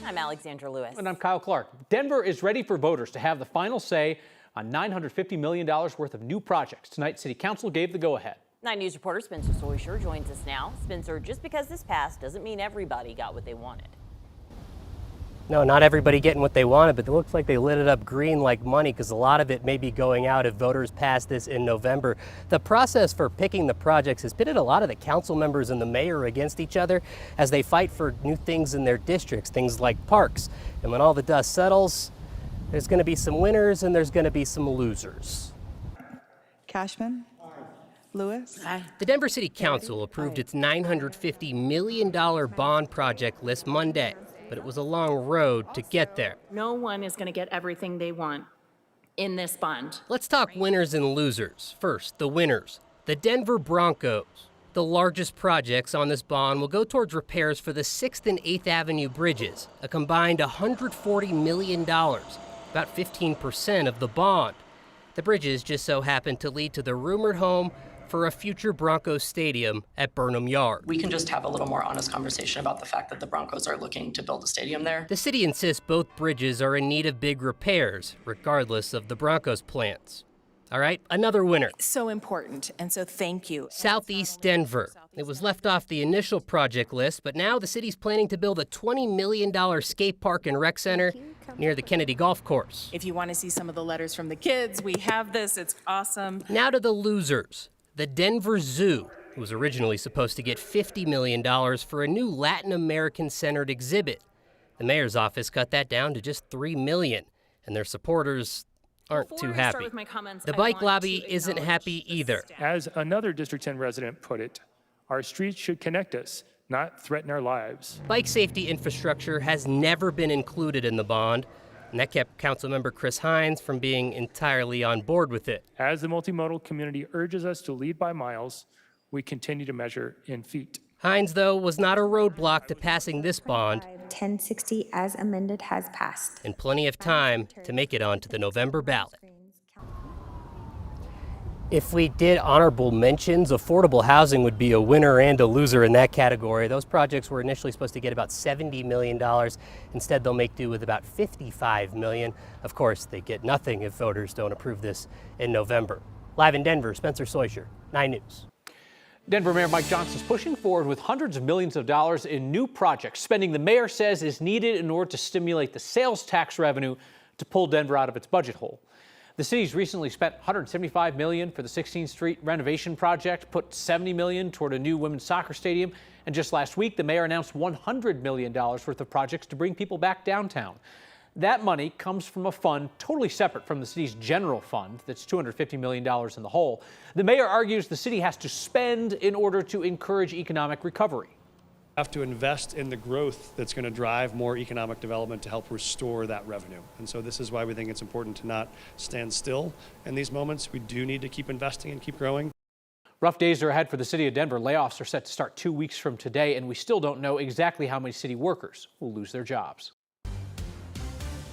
I'm Alexandra Lewis. And I'm Kyle Clark. Denver is ready for voters to have the final say on $950 million worth of new projects. Tonight, City Council gave the go-ahead. 9 News reporter Spencer Soysher joins us now. Spencer, just because this passed doesn't mean everybody got what they wanted. No, not everybody getting what they wanted, but it looks like they lit it up green like money because a lot of it may be going out if voters pass this in November. The process for picking the projects has pitted a lot of the council members and the mayor against each other as they fight for new things in their districts, things like parks. And when all the dust settles, there's going to be some winners and there's going to be some losers. Cashman? Lewis? The Denver City Council approved its $950 million bond project list Monday. But it was a long road to get there. No one is going to get everything they want in this bond. Let's talk winners and losers. First, the winners. The Denver Broncos. The largest projects on this bond will go towards repairs for the 6th and 8th Avenue bridges, a combined $140 million, about 15% of the bond. The bridges just so happen to lead to the rumored home for a future Broncos stadium at Burnham Yard. We can just have a little more honest conversation about the fact that the Broncos are looking to build a stadium there. The city insists both bridges are in need of big repairs, regardless of the Broncos' plans. All right, another winner. So important, and so thank you. Southeast Denver. It was left off the initial project list, but now the city's planning to build a $20 million skate park and rec center near the Kennedy Golf Course. If you want to see some of the letters from the kids, we have this. It's awesome. Now to the losers. The Denver Zoo was originally supposed to get $50 million for a new Latin American-centered exhibit. The mayor's office cut that down to just $3 million, and their supporters aren't too happy. The bike lobby isn't happy either. As another District 10 resident put it, our streets should connect us, not threaten our lives. Bike safety infrastructure has never been included in the bond, and that kept Councilmember Chris Hines from being entirely on board with it. As the multimodal community urges us to lead by miles, we continue to measure in feet. Hines, though, was not a roadblock to passing this bond. 1060 as amended has passed. And plenty of time to make it onto the November ballot. If we did honorable mentions, affordable housing would be a winner and a loser in that category. Those projects were initially supposed to get about $70 million. Instead, they'll make do with about $55 million. Of course, they get nothing if voters don't approve this in November. Live in Denver, Spencer Soysher, 9 News. Denver Mayor Mike Johnson is pushing forward with hundreds of millions of dollars in new projects, spending the mayor says is needed in order to stimulate the sales tax revenue to pull Denver out of its budget hole. The city's recently spent $175 million for the 16th Street renovation project, put $70 million toward a new women's soccer stadium, and just last week, the mayor announced $100 million worth of projects to bring people back downtown. That money comes from a fund totally separate from the city's general fund that's $250 million in the hole. The mayor argues the city has to spend in order to encourage economic recovery. Have to invest in the growth that's going to drive more economic development to help restore that revenue. And so this is why we think it's important to not stand still in these moments. We do need to keep investing and keep growing. Rough days are ahead for the city of Denver. Layoffs are set to start 2 weeks from today, and we still don't know exactly how many city workers will lose their jobs.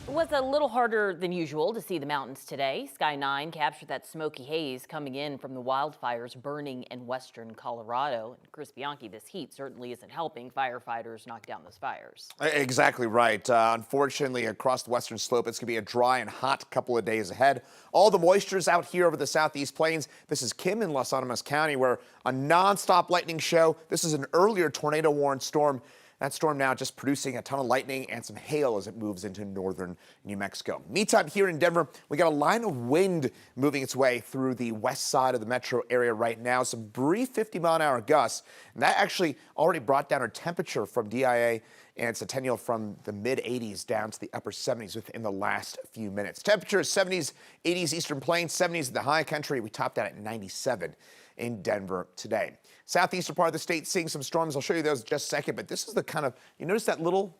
It was a little harder than usual to see the mountains today. Sky 9 captured that smoky haze coming in from the wildfires burning in western Colorado. And Chris Bianchi, this heat certainly isn't helping firefighters knock down those fires. Exactly right. Unfortunately, across the western slope, it's going to be a dry and hot couple of days ahead. All the moisture is out here over the southeast plains. This is Kim in Las Animas County, where a nonstop lightning show. This is an earlier tornado-warned storm. That storm now just producing a ton of lightning and some hail as it moves into northern New Mexico. Meantime, here in Denver, we got a line of wind moving its way through the west side of the metro area right now. Some brief 50-mile-an-hour gusts, and that actually already brought down our temperature from DIA and it's attenuated from the mid-80s down to the upper 70s within the last few minutes. Temperature is 70s, 80s Eastern Plains, 70s in the high country. We topped out at 97 in Denver today. Southeastern part of the state seeing some storms. I'll show you those in just a second, but this is the kind of, you notice that little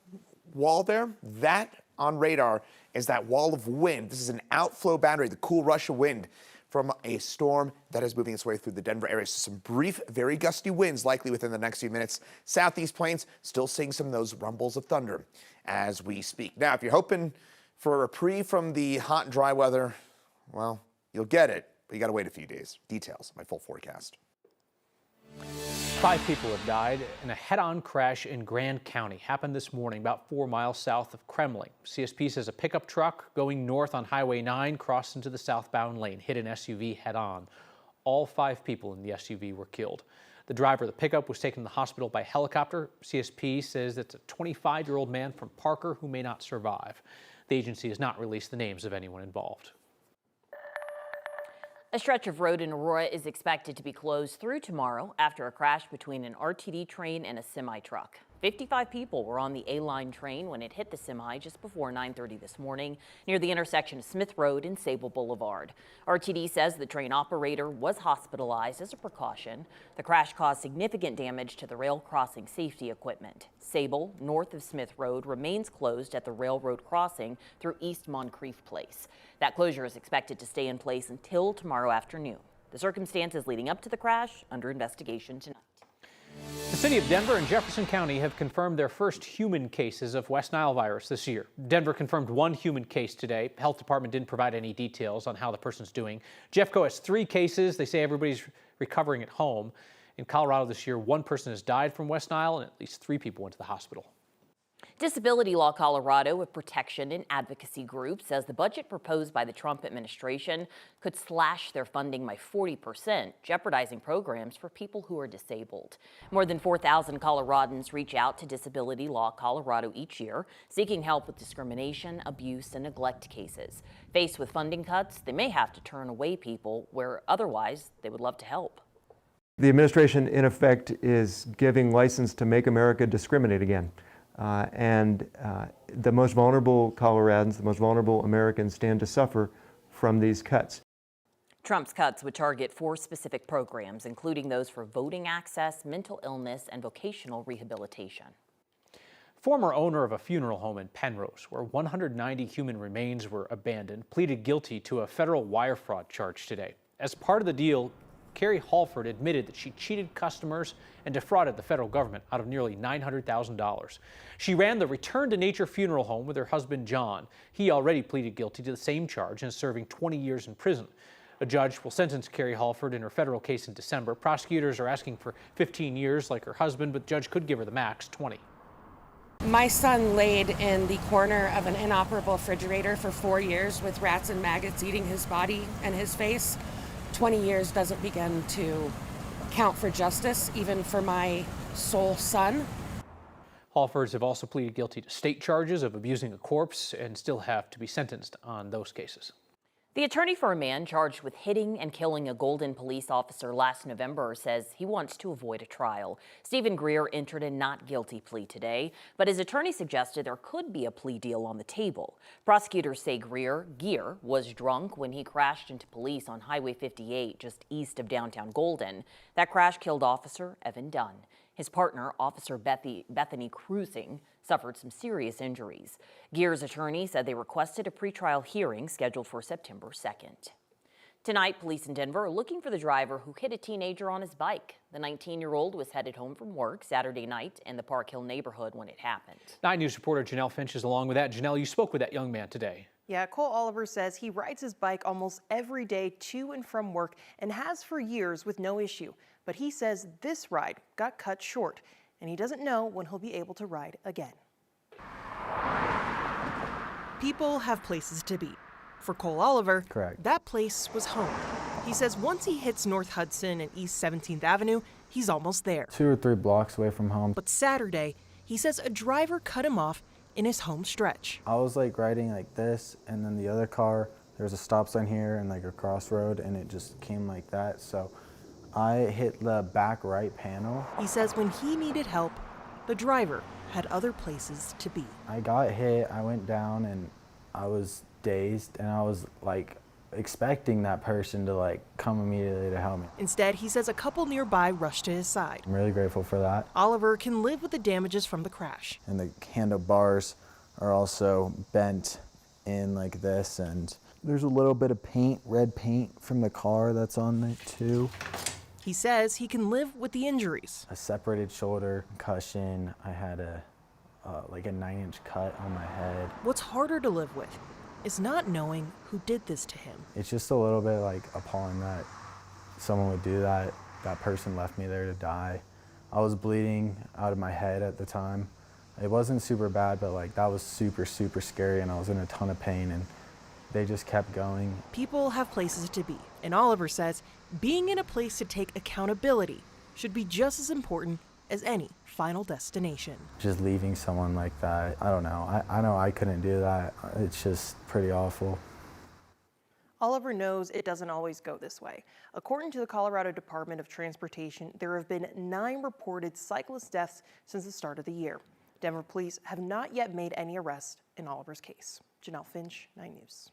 wall there? That on radar is that wall of wind. This is an outflow boundary, the cool rush of wind from a storm that is moving its way through the Denver area. So some brief, very gusty winds likely within the next few minutes. Southeast plains still seeing some of those rumbles of thunder as we speak. Now, if you're hoping for a reprieve from the hot and dry weather, well, you'll get it, but you got to wait a few days. Details, my full forecast. 5 people have died in a head-on crash in Grand County. Happened this morning about 4 miles south of Kremling. CSP says a pickup truck going north on Highway 9 crossed into the southbound lane, hit an SUV head-on. All 5 people in the SUV were killed. The driver of the pickup was taken to the hospital by helicopter. CSP says it's a 25-year-old man from Parker who may not survive. The agency has not released the names of anyone involved. A stretch of road in Aurora is expected to be closed through tomorrow after a crash between an RTD train and a semi-truck. 55 people were on the A-line train when it hit the semi just before 9:30 this morning near the intersection of Smith Road and Sable Boulevard. RTD says the train operator was hospitalized as a precaution. The crash caused significant damage to the rail crossing safety equipment. Sable, north of Smith Road, remains closed at the railroad crossing through East Moncrief Place. That closure is expected to stay in place until tomorrow afternoon. The circumstances leading up to the crash under investigation tonight. The city of Denver and Jefferson County have confirmed their first human cases of West Nile virus this year. Denver confirmed 1 human case today. Health department didn't provide any details on how the person's doing. Jeffco has 3 cases. They say everybody's recovering at home. In Colorado this year, 1 person has died from West Nile and at least 3 people went to the hospital. Disability Law Colorado, a protection and advocacy group, says the budget proposed by the Trump administration could slash their funding by 40%, jeopardizing programs for people who are disabled. More than 4,000 Coloradans reach out to Disability Law Colorado each year, seeking help with discrimination, abuse, and neglect cases. Faced with funding cuts, they may have to turn away people where otherwise they would love to help. The administration, in effect, is giving license to make America discriminate again. The most vulnerable Coloradans, the most vulnerable Americans stand to suffer from these cuts. Trump's cuts would target 4 specific programs, including those for voting access, mental illness, and vocational rehabilitation. Former owner of a funeral home in Penrose, where 190 human remains were abandoned, pleaded guilty to a federal wire fraud charge today. As part of the deal, Carrie Halford admitted that she cheated customers and defrauded the federal government out of nearly $900,000. She ran the Return to Nature funeral home with her husband, John. He already pleaded guilty to the same charge and is serving 20 years in prison. A judge will sentence Carrie Halford in her federal case in December. Prosecutors are asking for 15 years like her husband, but the judge could give her the max, 20. My son laid in the corner of an inoperable refrigerator for 4 years with rats and maggots eating his body and his face. 20 years doesn't begin to count for justice, even for my sole son. Halfords have also pleaded guilty to state charges of abusing a corpse and still have to be sentenced on those cases. The attorney for a man charged with hitting and killing a Golden police officer last November says he wants to avoid a trial. Stephen Greer entered a not guilty plea today, but his attorney suggested there could be a plea deal on the table. Prosecutors say Gear was drunk when he crashed into police on Highway 58 just east of downtown Golden. That crash killed Officer Evan Dunn. His partner, Officer Bethany Cruising, suffered some serious injuries. Gear's attorney said they requested a pretrial hearing scheduled for September 2nd. Tonight, police in Denver are looking for the driver who hit a teenager on his bike. The 19-year-old was headed home from work Saturday night in the Park Hill neighborhood when it happened. 9 News reporter Janelle Finch is along with that. Janelle, you spoke with that young man today. Yeah, Cole Oliver says he rides his bike almost every day to and from work and has for years with no issue. But he says this ride got cut short, and he doesn't know when he'll be able to ride again. People have places to be. For Cole Oliver, that place was home. He says once he hits North Hudson and East 17th Avenue, he's almost there. 2 or 3 blocks away from home. But Saturday, he says a driver cut him off in his home stretch. I was like riding like this, and then the other car, there was a stop sign here and like a crossroad, and it just came like that. So I hit the back right panel. He says when he needed help, the driver had other places to be. I got hit, I went down, and I was dazed, and I was like expecting that person to like come immediately to help me. Instead, he says a couple nearby rushed to his side. I'm really grateful for that. Oliver can live with the damages from the crash. And the handlebars are also bent in like this, and there's a little bit of paint, red paint from the car that's on it too. He says he can live with the injuries. A separated shoulder, concussion. I had a like a 9-inch cut on my head. What's harder to live with is not knowing who did this to him. It's just a little bit like appalling that someone would do that. That person left me there to die. I was bleeding out of my head at the time. It wasn't super bad, but like that was super scary, and I was in a ton of pain, and they just kept going. People have places to be, and Oliver says being in a place to take accountability should be just as important as any final destination. Just leaving someone like that, I don't know. I know I couldn't do that. It's just pretty awful. Oliver knows it doesn't always go this way. According to the Colorado Department of Transportation, there have been 9 reported cyclist deaths since the start of the year. Denver police have not yet made any arrests in Oliver's case. Janelle Finch, 9 News.